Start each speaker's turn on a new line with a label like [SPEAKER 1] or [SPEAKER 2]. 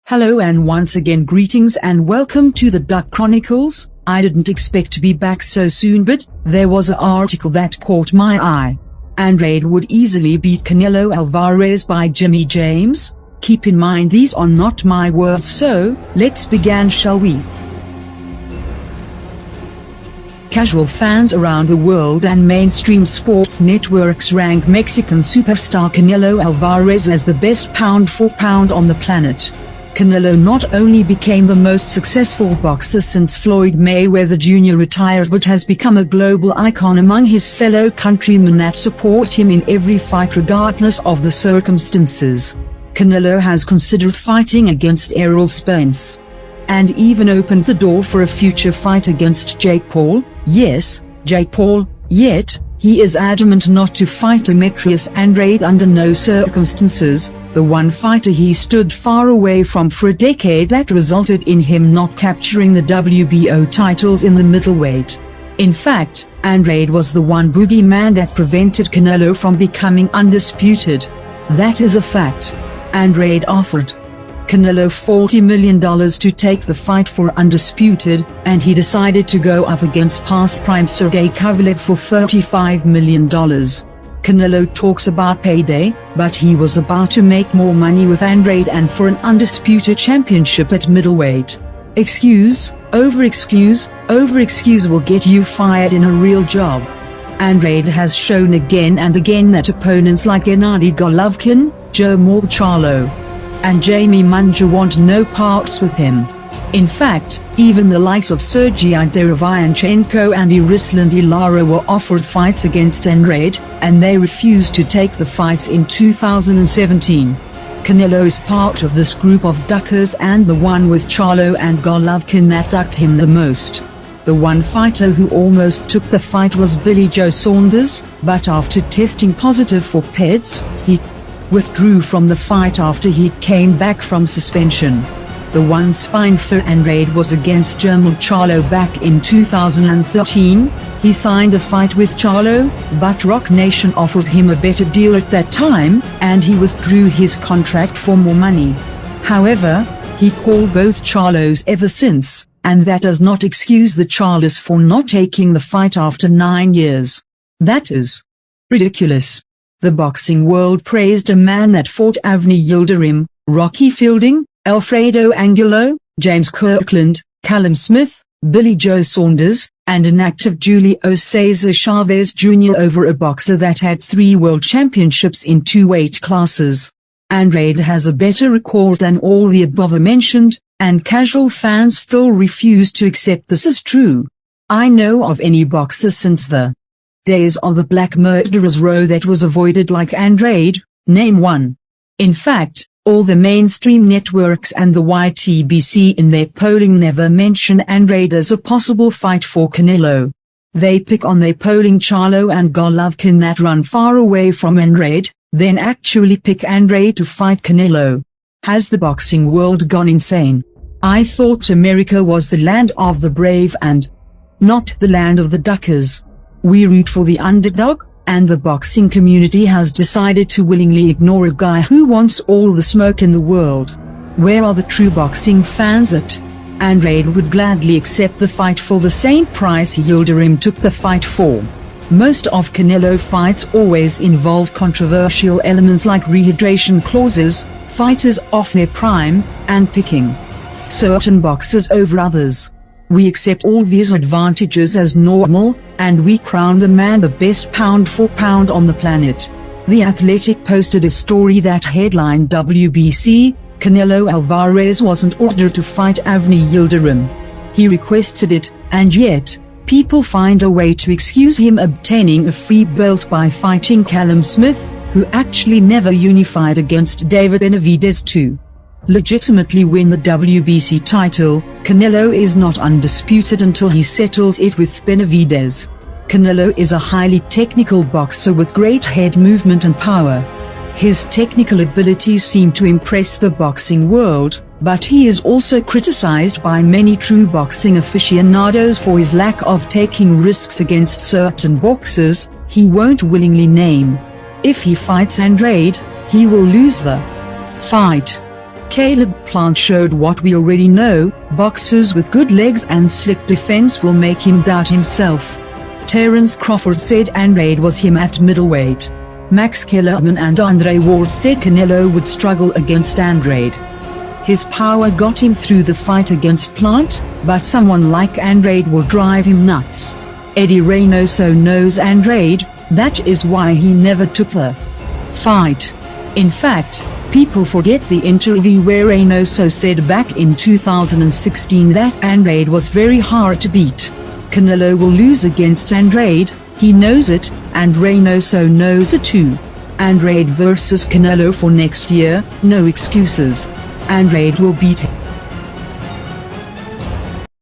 [SPEAKER 1] Hello and once again greetings and welcome to the Duck Chronicles. I didn't expect to be back so soon, but there was an article that caught my eye. Andrade would easily beat Canelo Alvarez by Jimmy James. Keep in mind these are not my words, so let's begin, shall we? Casual fans around the world and mainstream sports networks rank Mexican superstar Canelo Alvarez as the best pound for pound on the planet. Canelo not only became the most successful boxer since Floyd Mayweather Jr. retired, but has become a global icon among his fellow countrymen that support him in every fight regardless of the circumstances. Canelo has considered fighting against Errol Spence, and even opened the door for a future fight against Jake Paul. Yes, Jake Paul, yet he is adamant not to fight Demetrius Andrade under no circumstances, the one fighter he stood far away from for a decade that resulted in him not capturing the WBO titles in the middleweight. In fact, Andrade was the one boogeyman that prevented Canelo from becoming undisputed. That is a fact. Andrade offered Canelo $40 million to take the fight for Undisputed, and he decided to go up against past prime Sergey Kovalev for $35 million. Canelo talks about payday, but he was about to make more money with Andrade and for an Undisputed championship at middleweight. Excuse will get you fired in a real job. Andrade has shown again and again that opponents like Gennady Golovkin, Jermall Charlo, and Jamie Munguia want no parts with him. In fact, even the likes of Sergey Derevyanchenko and Irisland Lara were offered fights against Andrade, and they refused to take the fights in 2017. Canelo is part of this group of duckers, and the one with Charlo and Golovkin that ducked him the most. The one fighter who almost took the fight was Billy Joe Saunders, but after testing positive for PEDs, he withdrew from the fight after he came back from suspension. The one spine for Andrade was against Jermall Charlo back in 2013. He signed a fight with Charlo, but Rock Nation offered him a better deal at that time, and he withdrew his contract for more money. However, he called both Charlos ever since, and that does not excuse the Charlos for not taking the fight after 9 years. That is ridiculous. The boxing world praised a man that fought Avni Yildirim, Rocky Fielding, Alfredo Angulo, James Kirkland, Callum Smith, Billy Joe Saunders, and an active Julio Cesar Chavez Jr. over a boxer that had 3 world championships in 2 weight classes. Andrade has a better record than all the above mentioned, and casual fans still refuse to accept this as true. I know of any boxer since the days of the Black Murderers Row that was avoided like Andrade. Name one. In fact, all the mainstream networks and the YTBC in their polling never mention Andrade as a possible fight for Canelo. They pick on their polling Charlo and Golovkin that run far away from Andrade, then actually pick Andrade to fight Canelo. Has the boxing world gone insane? I thought America was the land of the brave and not the land of the duckers. We root for the underdog, and the boxing community has decided to willingly ignore a guy who wants all the smoke in the world. Where are the true boxing fans at? Andrade would gladly accept the fight for the same price Yildirim took the fight for. Most of Canelo fights always involve controversial elements like rehydration clauses, fighters off their prime, and picking certain boxers over others. We accept all these advantages as normal, and we crown the man the best pound for pound on the planet. The Athletic posted a story that headlined WBC, Canelo Alvarez wasn't ordered to fight Avni Yildirim. He requested it, and yet, people find a way to excuse him obtaining a free belt by fighting Callum Smith, who actually never unified against David Benavidez to legitimately win the WBC title. Canelo is not undisputed until he settles it with Benavidez. Canelo is a highly technical boxer with great head movement and power. His technical abilities seem to impress the boxing world, but he is also criticized by many true boxing aficionados for his lack of taking risks against certain boxers he won't willingly name. If he fights Andrade, he will lose the fight. Caleb Plant showed what we already know, boxers with good legs and slick defense will make him doubt himself. Terence Crawford said Andrade was him at middleweight. Max Kellerman and Andre Ward said Canelo would struggle against Andrade. His power got him through the fight against Plant, but someone like Andrade will drive him nuts. Eddie Reynoso knows Andrade, that is why he never took the fight. In fact, people forget the interview where Reynoso said back in 2016 that Andrade was very hard to beat. Canelo will lose against Andrade, he knows it, and Reynoso knows it too. Andrade versus Canelo for next year, no excuses. Andrade will beat him.